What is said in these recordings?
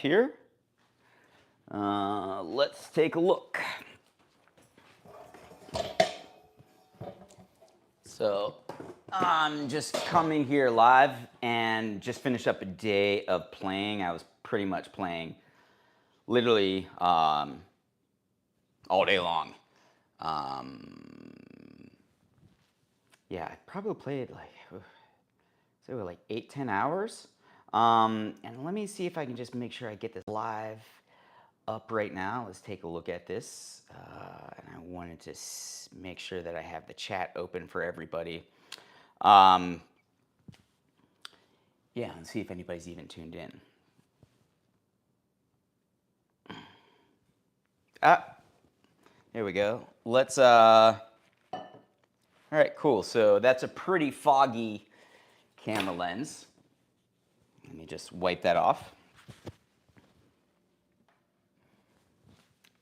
here. Let's take a look. So I'm just coming here live and just finished up a day of playing. I was pretty much playing literally all day long. Yeah, I probably played like 8-10 hours. And let me see if I can just make sure I get this live up right now. Let's take a look at this. And I wanted to make sure that I have the chat open for everybody. Yeah, and see if anybody's even tuned in. There we go. Let's, all right, cool. So that's a pretty foggy camera lens. Let me just wipe that off.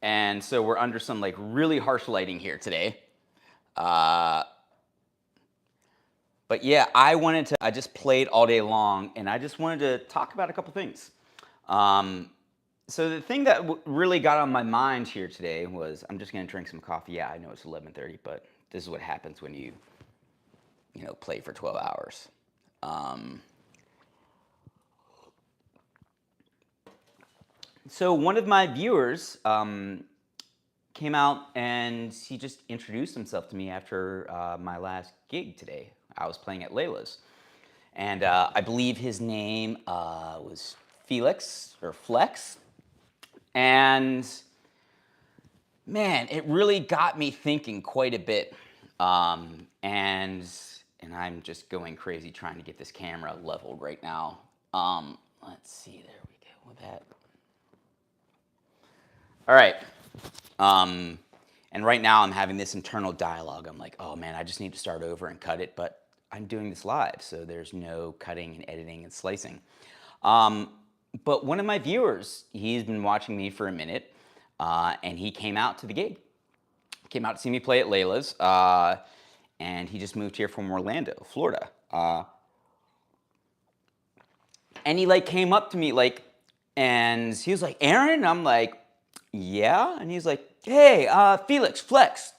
And so we're under some like really harsh lighting here today. But yeah, I just played all day long and I just wanted to talk about a couple things. So the thing that really got on my mind here today was, I'm just gonna drink some coffee. Yeah, I know it's 11:30, but this is what happens when you play for 12 hours. So one of my viewers came out and he just introduced himself to me after my last gig today. I was playing at Layla's. And I believe his name was Felix or Flex. And man, it really got me thinking quite a bit. And I'm just going crazy trying to get this camera leveled right now. Let's see, there we go with that. All right. And right now I'm having this internal dialogue. I'm like, oh man, I just need to start over and cut it, but I'm doing this live, so there's no cutting and editing and slicing. But one of my viewers, he's been watching me for a minute, and he came out to the gig. Came out to see me play at Layla's, and he just moved here from Orlando, Florida. And he like came up to me and he was like, Aaron? And I'm like, yeah. And he's like, hey, Felix, Flex.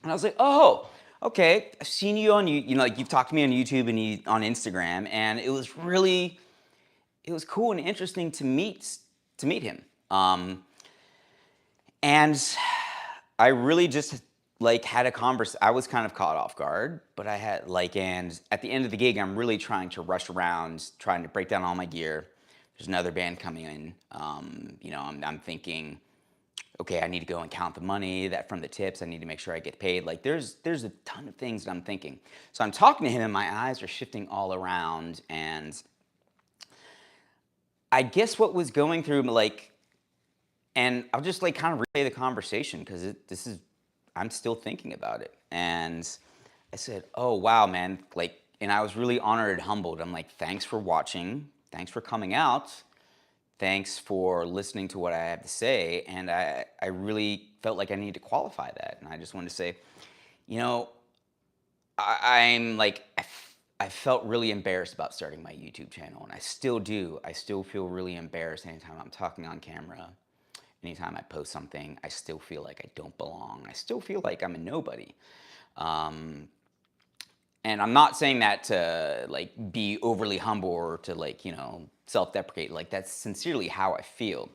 And I was like, oh, okay. I've seen you on, like you've talked to me on YouTube and on Instagram, and it was cool and interesting to meet him. And I really just had a conversation. I was kind of caught off guard, but I had and at the end of the gig, I'm really trying to rush around, trying to break down all my gear. There's another band coming in. I'm thinking, okay, I need to go and count the money that from the tips. I need to make sure I get paid. There's a ton of things that I'm thinking. So I'm talking to him and my eyes are shifting all around. And I guess what was going through, and I'll just kind of relay the conversation because I'm still thinking about it. And I said, oh, wow, man. And I was really honored and humbled. I'm like, thanks for watching. Thanks for coming out. Thanks for listening to what I have to say. And I really felt like I needed to qualify that. And I just wanted to say, I felt really embarrassed about starting my YouTube channel. And I still do. I still feel really embarrassed anytime I'm talking on camera. Anytime I post something, I still feel like I don't belong. I still feel like I'm a nobody. And I'm not saying that to be overly humble or to self-deprecate. That's sincerely how I feel.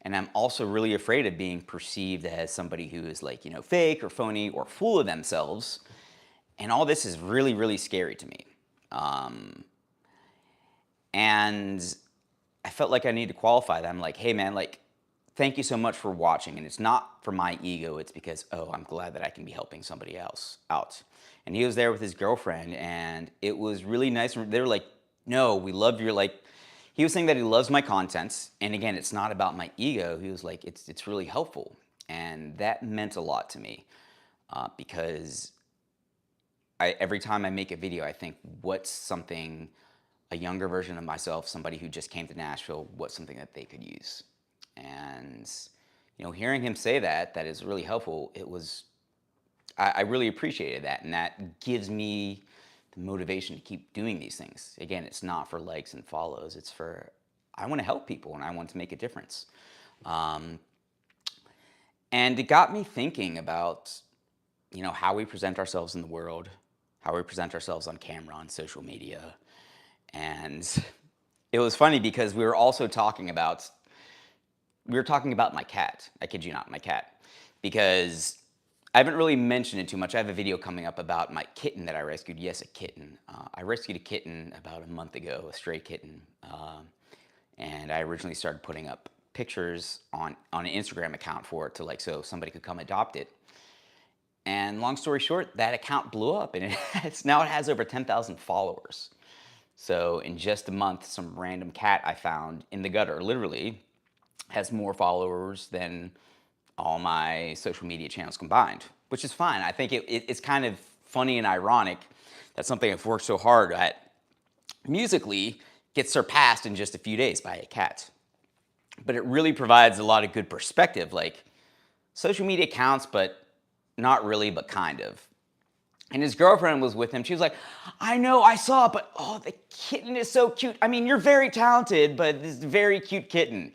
And I'm also really afraid of being perceived as somebody who is fake or phony or full of themselves. And all this is really, really scary to me. And I felt like I needed to qualify that. I'm like, hey man, thank you so much for watching. And it's not for my ego. It's because, oh, I'm glad that I can be helping somebody else out. And he was there with his girlfriend, and it was really nice. They were like, no, we love your, he was saying that he loves my content. And again, it's not about my ego. He was like, it's really helpful. And that meant a lot to me because every time I make a video, I think, what's something, a younger version of myself, somebody who just came to Nashville, what's something that they could use? And, hearing him say that is really helpful. I really appreciated that. And that gives me the motivation to keep doing these things. Again, it's not for likes and follows. It's for, I want to help people and I want to make a difference. Um, and it got me thinking about, how we present ourselves in the world, how we present ourselves on camera, on social media. And it was funny because we were talking about my cat. I kid you not, my cat. Because I haven't really mentioned it too much. I have a video coming up about my kitten that I rescued. Yes, a kitten. I rescued a kitten about a month ago, a stray kitten. And I originally started putting up pictures on an Instagram account for it so somebody could come adopt it. And long story short, that account blew up and now it has over 10,000 followers. So in just a month, some random cat I found in the gutter, literally, has more followers than all my social media channels combined, which is fine. I think it's kind of funny and ironic that something I've worked so hard at musically gets surpassed in just a few days by a cat. But it really provides a lot of good perspective. Like, social media counts, but not really, but kind of. And his girlfriend was with him. She was like, I know, I saw it, but oh, the kitten is so cute. I mean, you're very talented, but this very cute kitten.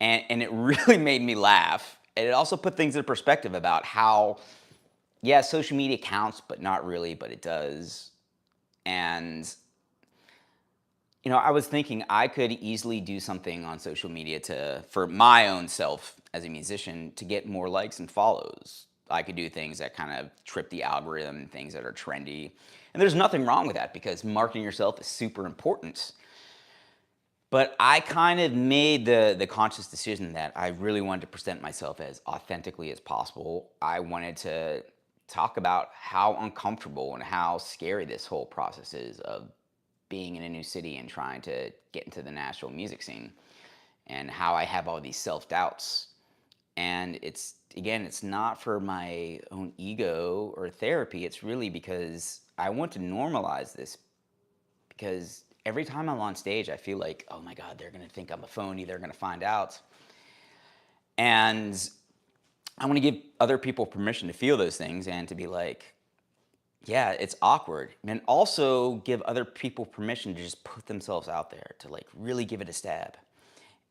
And it really made me laugh. And it also put things in perspective about how, yeah, social media counts, but not really, but it does. And, I was thinking I could easily do something on social media for my own self as a musician, to get more likes and follows. I could do things that kind of trip the algorithm, things that are trendy. And there's nothing wrong with that because marketing yourself is super important. But I kind of made the conscious decision that I really wanted to present myself as authentically as possible. I wanted to talk about how uncomfortable and how scary this whole process is of being in a new city and trying to get into the Nashville music scene, and how I have all these self-doubts. And it's not for my own ego or therapy. It's really because I want to normalize this, because every time I'm on stage, I feel like, oh my God, they're going to think I'm a phony. They're going to find out. And I want to give other people permission to feel those things and to be like, yeah, it's awkward. And also give other people permission to just put themselves out there, to like really give it a stab.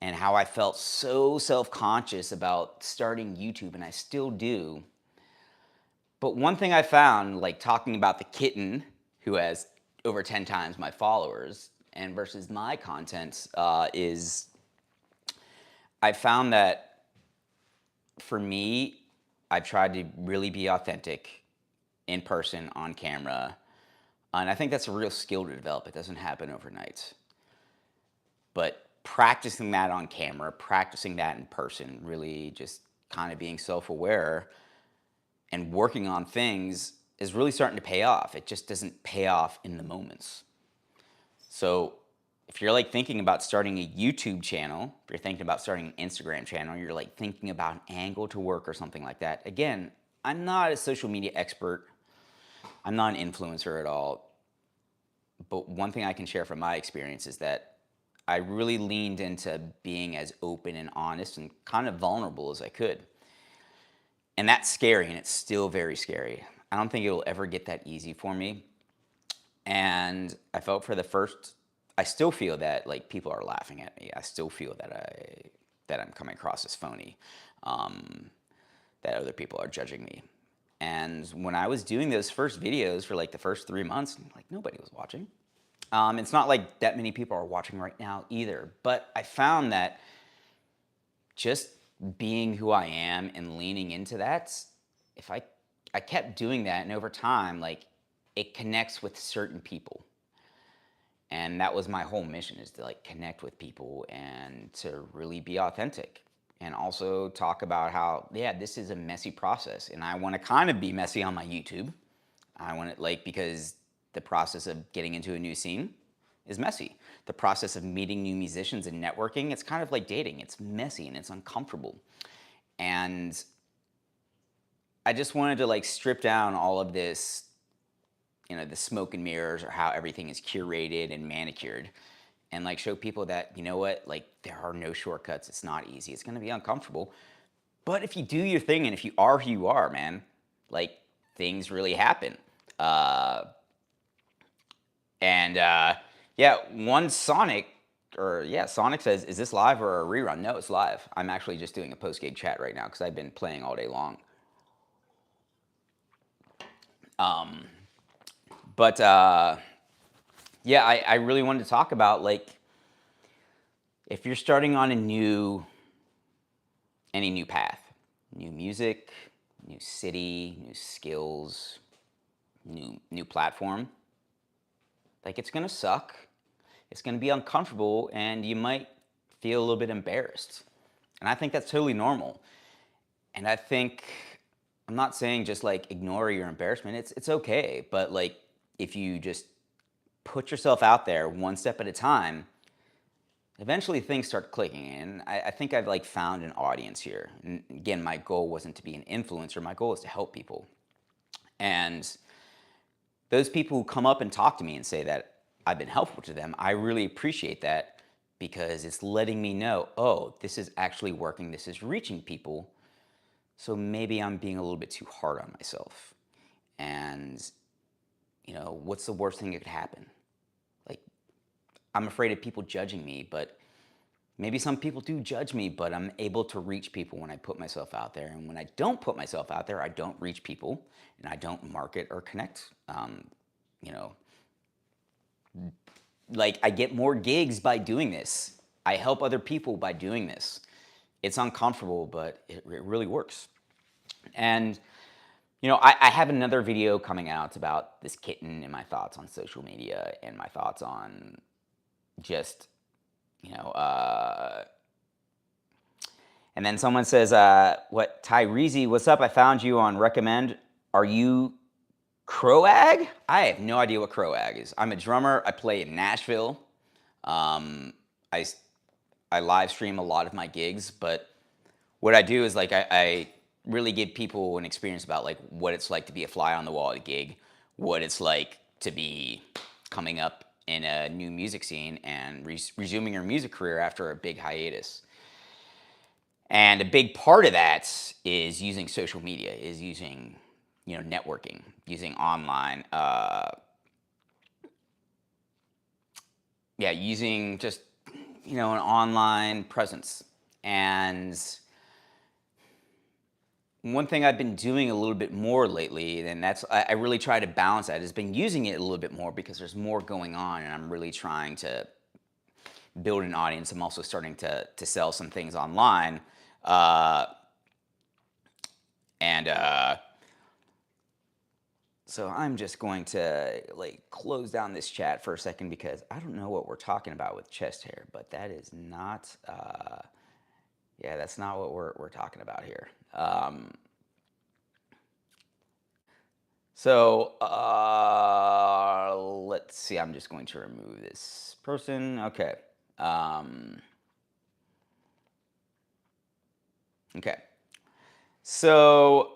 And how I felt so self-conscious about starting YouTube, and I still do. But one thing I found, like talking about the kitten who has over 10 times my followers and versus my content, is I found that for me, I've tried to really be authentic in person, on camera. And I think that's a real skill to develop. It doesn't happen overnight. But practicing that on camera, practicing that in person, really just kind of being self-aware and working on things is really starting to pay off. It just doesn't pay off in the moments. So if you're like thinking about starting a YouTube channel, if you're thinking about starting an Instagram channel, you're like thinking about an angle to work or something like that. Again, I'm not a social media expert. I'm not an influencer at all. But one thing I can share from my experience is that I really leaned into being as open and honest and kind of vulnerable as I could. And that's scary, and it's still very scary. I don't think it'll ever get that easy for me. And I felt I still feel that like people are laughing at me. I still feel that I'm coming across as phony, that other people are judging me. And when I was doing those first videos for like the first 3 months, like nobody was watching. It's not like that many people are watching right now either. But I found that just being who I am and leaning into that, if I kept doing that, and over time, like, it connects with certain people. And that was my whole mission, is to like connect with people and to really be authentic. And also talk about how, yeah, this is a messy process. And I want to kind of be messy on my YouTube. I want it because the process of getting into a new scene is messy. The process of meeting new musicians and networking, it's kind of like dating. It's messy and it's uncomfortable. And I just wanted to like strip down all of this, the smoke and mirrors, or how everything is curated and manicured, and like show people that, you know what, like there are no shortcuts. It's not easy. It's going to be uncomfortable. But if you do your thing and if you are who you are, man, like things really happen. And yeah, one Sonic or yeah, Sonic says, "Is this live or a rerun?" No, it's live. I'm actually just doing a post-game chat right now because I've been playing all day long. But yeah, I really wanted to talk about, like, if you're starting on any new path, new music, new city, new skills, new platform, like, it's gonna suck. It's gonna be uncomfortable, and you might feel a little bit embarrassed. And I think that's totally normal. And I think I'm not saying just like ignore your embarrassment. It's okay, but like if you just put yourself out there one step at a time, eventually things start clicking. And I think I've like found an audience here. And again, my goal wasn't to be an influencer. My goal is to help people. And those people who come up and talk to me and say that I've been helpful to them, I really appreciate that because it's letting me know, oh, this is actually working. This is reaching people. So maybe I'm being a little bit too hard on myself. And, what's the worst thing that could happen? Like, I'm afraid of people judging me, but maybe some people do judge me, but I'm able to reach people when I put myself out there. And when I don't put myself out there, I don't reach people and I don't market or connect. You know, like I get more gigs by doing this. I help other people by doing this. It's uncomfortable, but it really works. And I have another video coming out about this kitten and my thoughts on social media and my thoughts on just, you know, and then someone says, what, Tyrese, what's up? I found you on recommend. Are you Croag? I have no idea what Croag is. I'm a drummer. I play in Nashville. I, I live stream a lot of my gigs, but what I do is like I really give people an experience about like what it's like to be a fly on the wall at a gig, what it's like to be coming up in a new music scene and resuming your music career after a big hiatus. And a big part of that is using social media, is using networking, using online, using just an online presence. And one thing I've been doing a little bit more lately, and that's I really try to balance that, has been using it a little bit more because there's more going on, and I'm really trying to build an audience. I'm also starting to sell some things online, and so I'm just going to like close down this chat for a second because I don't know what we're talking about with chest hair, but that is not, that's not what we're talking about here. So let's see. I'm just going to remove this person. Okay. Okay. So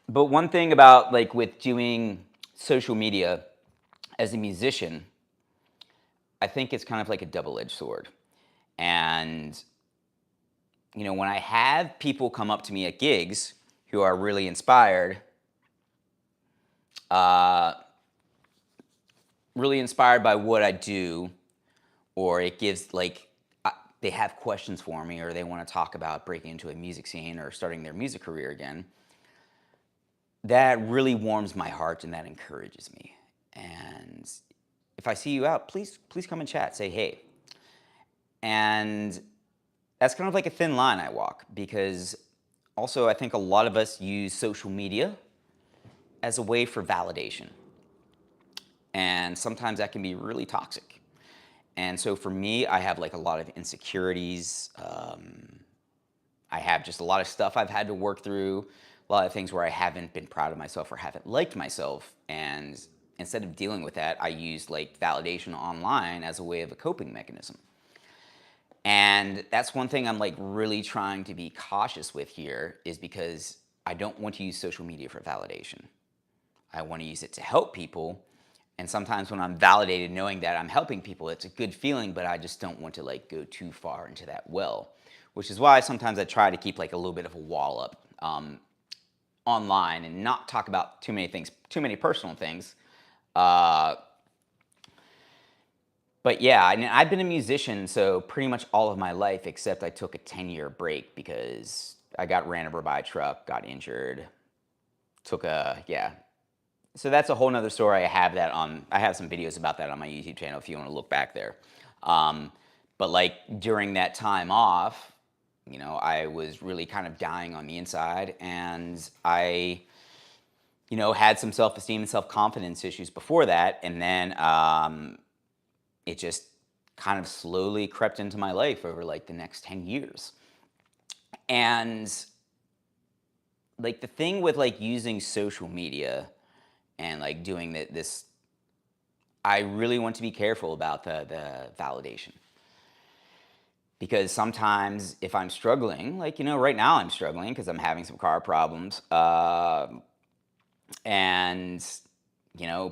but one thing about like with doing social media as a musician, I think it's kind of like a double-edged sword. And when I have people come up to me at gigs who are really inspired, uh, by what I do, or it gives like they have questions for me, or they want to talk about breaking into a music scene or starting their music career again, that really warms my heart and that encourages me. And if I see you out, please come and chat, say hey. And that's kind of like a thin line I walk, because also I think a lot of us use social media as a way for validation. And sometimes that can be really toxic. And so for me, I have like a lot of insecurities. I have just a lot of stuff I've had to work through, a lot of things where I haven't been proud of myself or haven't liked myself. And instead of dealing with that, I used like validation online as a way of a coping mechanism. And that's one thing I'm like really trying to be cautious with here, is because I don't want to use social media for validation. I want to use it to help people. And sometimes when I'm validated knowing that I'm helping people, it's a good feeling, but I just don't want to like go too far into that well, which is why sometimes I try to keep like a little bit of a wall up online and not talk about too many things, too many personal things, Uh, but yeah, and I've been a musician so pretty much all of my life, except I took a 10-year break because I got ran over by a truck, got injured, took a yeah. So that's a whole nother story. I have some videos about that on my YouTube channel if you want to look back there. Um, but like during that time off, I was really kind of dying on the inside, and I had some self-esteem and self-confidence issues before that, and then it just kind of slowly crept into my life over like the next 10 years. And like the thing with like using social media and like doing this, I really want to be careful about the validation, because sometimes if I'm struggling, like right now I'm struggling because I'm having some car problems, and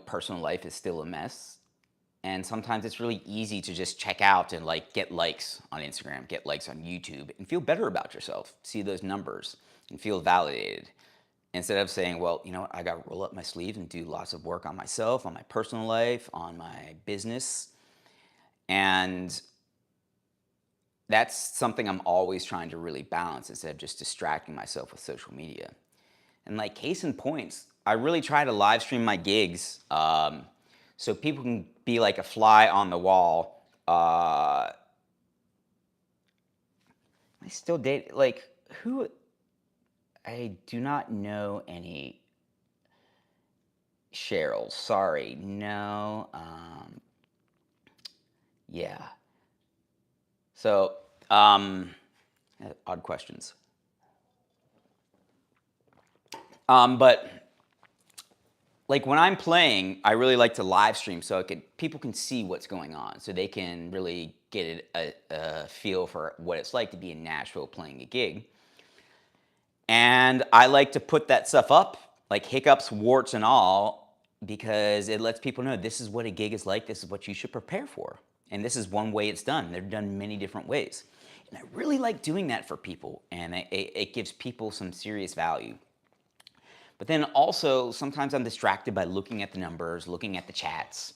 personal life is still a mess. And sometimes it's really easy to just check out and like get likes on Instagram, get likes on YouTube, and feel better about yourself, see those numbers and feel validated. Instead of saying, well, I got to roll up my sleeves and do lots of work on myself, on my personal life, on my business. And that's something I'm always trying to really balance instead of just distracting myself with social media. And like case in points, I really try to live stream my gigs, so people can be like a fly on the wall. I still date like who? I do not know any Cheryl. Sorry, no. Yeah. So, odd questions. But like when I'm playing, I really like to live stream so people can see what's going on, so they can really get a feel for what it's like to be in Nashville playing a gig. And I like to put that stuff up, like hiccups, warts, and all, because it lets people know this is what a gig is like. This is what you should prepare for. And this is one way it's done. They're done many different ways. And I really like doing that for people. And it gives people some serious value. But then also, sometimes I'm distracted by looking at the numbers, looking at the chats,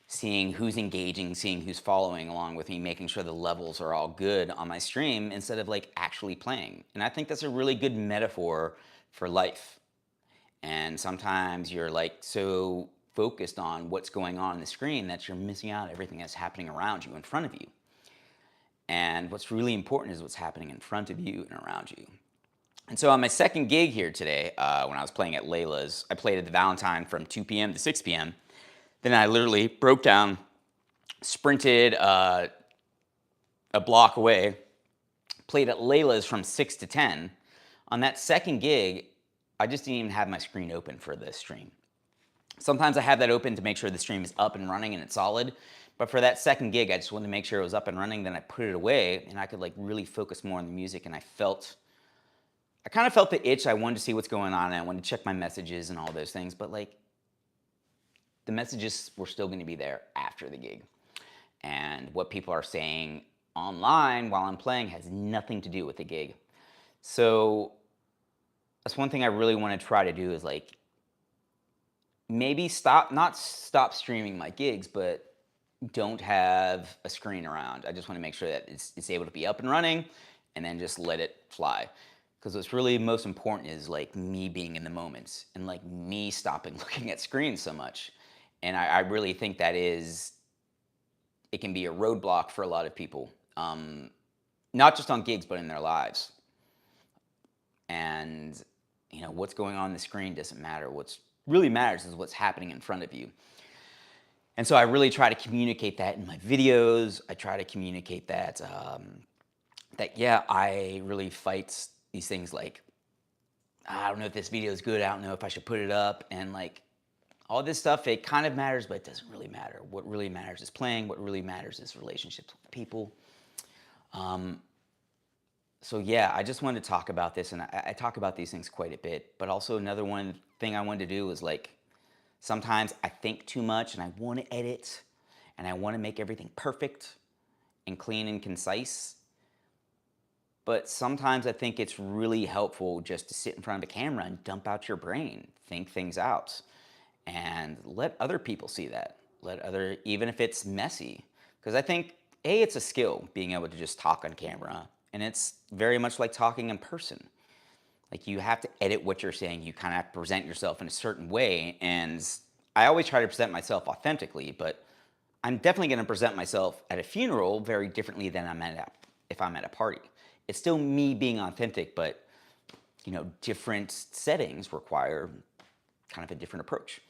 seeing who's engaging, seeing who's following along with me, making sure the levels are all good on my stream instead of like actually playing. And I think that's a really good metaphor for life. And sometimes you're like so focused on what's going on the screen that you're missing out on everything that's happening around you, in front of you. And what's really important is what's happening in front of you and around you. And so on my second gig here today, when I was playing at Layla's, I played at the Valentine from 2 p.m. to 6 p.m. Then I literally broke down, sprinted a block away, played at Layla's from 6 to 10. On that second gig, I just didn't even have my screen open for the stream. Sometimes I have that open to make sure the stream is up and running and it's solid. But for that second gig, I just wanted to make sure it was up and running. Then I put it away and I could like really focus more on the music. And I kind of felt the itch. I wanted to see what's going on. And I wanted to check my messages and all those things. But like the messages were still going to be there after the gig. And what people are saying online while I'm playing has nothing to do with the gig. So that's one thing I really want to try to do is like maybe not stop streaming my gigs, but don't have a screen around. I just want to make sure that it's able to be up and running and then just let it fly. Because what's really most important is like me being in the moment and like me stopping looking at screens so much. And I really think it can be a roadblock for a lot of people, not just on gigs, but in their lives. And, what's going on the screen doesn't matter. What's really matters is what's happening in front of you. And so I really try to communicate that in my videos. I try to communicate that, yeah, I really fight these things like, I don't know if this video is good. I don't know if I should put it up. And like all this stuff, it kind of matters, but it doesn't really matter. What really matters is playing. What really matters is relationships with people. So yeah, I just wanted to talk about this, and I talk about these things quite a bit. But also another one thing I wanted to do was like, sometimes I think too much, and I want to edit, and I want to make everything perfect and clean and concise. But sometimes I think it's really helpful just to sit in front of a camera and dump out your brain, think things out. and let other people see that. Even if it's messy, because I think it's a skill being able to just talk on camera, and it's very much like talking in person. Like you have to edit what you're saying. You kind of have to present yourself in a certain way, and I always try to present myself authentically, but I'm definitely going to present myself at a funeral very differently than if I'm at a party. It's still me being authentic, but different settings require kind of a different approach.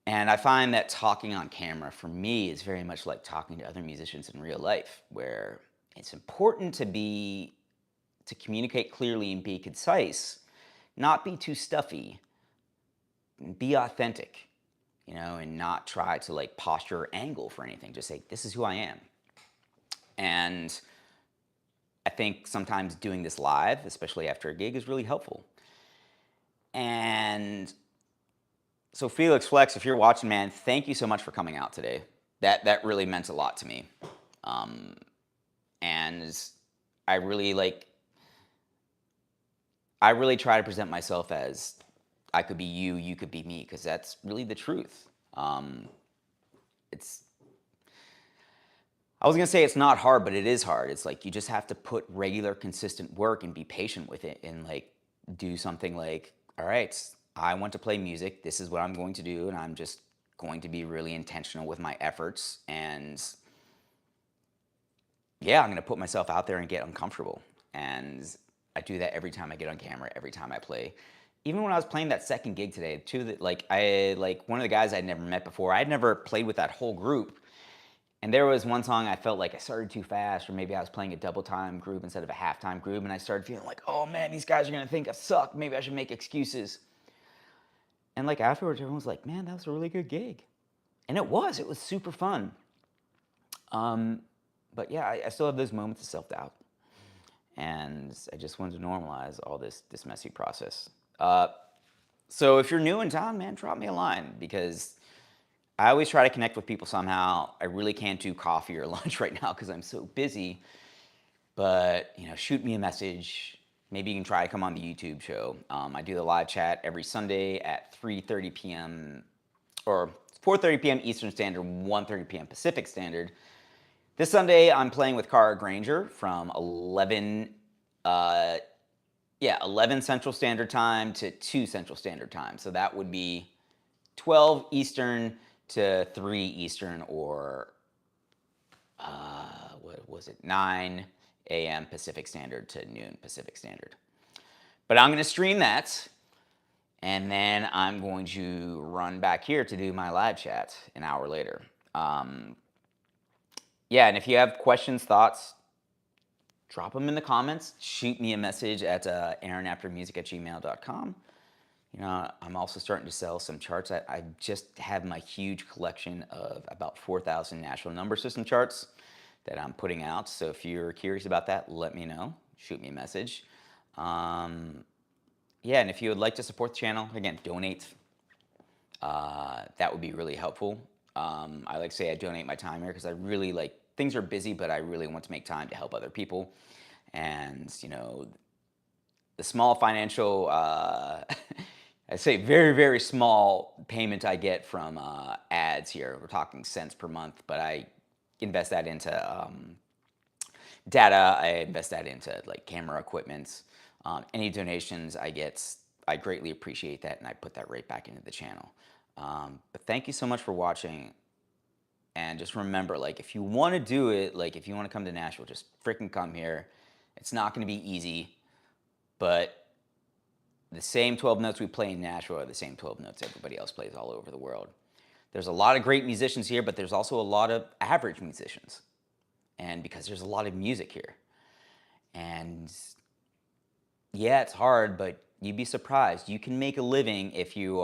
And I find that talking on camera for me is very much like talking to other musicians in real life, where it's important to communicate clearly and be concise, not be too stuffy, be authentic, and not try to like posture or angle for anything. Just say, this is who I am. And I think sometimes doing this live, especially after a gig, is really helpful. And so Felix Flex, if you're watching, man, thank you so much for coming out today. That really meant a lot to me. And I really try to present myself as I could be you, you could be me, because that's really the truth. I was gonna say it's not hard, but it is hard. It's like you just have to put regular, consistent work and be patient with it, and like do something like, all right, I want to play music. This is what I'm going to do, and I'm just going to be really intentional with my efforts. And yeah, I'm gonna put myself out there and get uncomfortable. And I do that every time I get on camera, every time I play. Even when I was playing that second gig today, too, that one of the guys I'd never met before. I'd never played with that whole group. And there was one song I felt like I started too fast, or maybe I was playing a double time groove instead of a halftime groove, and I started feeling like, oh man, these guys are gonna think I suck. Maybe I should make excuses. And like afterwards, everyone was like, man, that was a really good gig. And it was super fun. But yeah, I still have those moments of self-doubt. And I just wanted to normalize all this messy process. So if you're new in town, man, drop me a line, because I always try to connect with people somehow. I really can't do coffee or lunch right now because I'm so busy. But, shoot me a message. Maybe you can try to come on the YouTube show. I do the live chat every Sunday at 3:30 p.m. or 4:30 p.m. Eastern Standard, 1:30 p.m. Pacific Standard. This Sunday, I'm playing with Cara Granger from 11 Central Standard Time to 2 Central Standard Time. So that would be 12 Eastern to 3 Eastern, or 9 a.m. Pacific Standard to noon Pacific Standard. But I'm going to stream that, and then I'm going to run back here to do my live chat an hour later. Yeah, and if you have questions, thoughts, drop them in the comments. Shoot me a message at aaronaftermusic@gmail.com. I'm also starting to sell some charts. I just have my huge collection of about 4,000 Nashville number system charts that I'm putting out. So if you're curious about that, let me know. Shoot me a message. Yeah, and if you would like to support the channel, again, donate. That would be really helpful. I like to say I donate my time here because I really things are busy, but I really want to make time to help other people. And, the small financial, I say very, very small payment I get from ads here. We're talking cents per month, but I invest that into data. I invest that into camera equipment. Any donations I get, I greatly appreciate that, and I put that right back into the channel. But thank you so much for watching. And just remember, if you want to do it, if you want to come to Nashville, just freaking come here. It's not going to be easy, but the same 12 notes we play in Nashville are the same 12 notes everybody else plays all over the world. There's a lot of great musicians here, but there's also a lot of average musicians. And because there's a lot of music here. And yeah, it's hard, but you'd be surprised. You can make a living if you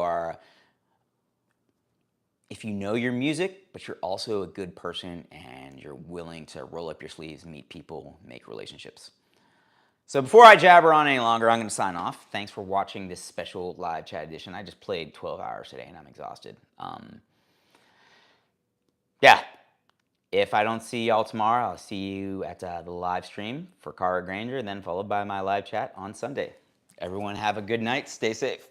know your music, but you're also a good person and you're willing to roll up your sleeves, meet people, make relationships. So before I jabber on any longer, I'm going to sign off. Thanks for watching this special live chat edition. I just played 12 hours today and I'm exhausted. Yeah, if I don't see y'all tomorrow, I'll see you at the live stream for Cara Granger, then followed by my live chat on Sunday. Everyone have a good night. Stay safe.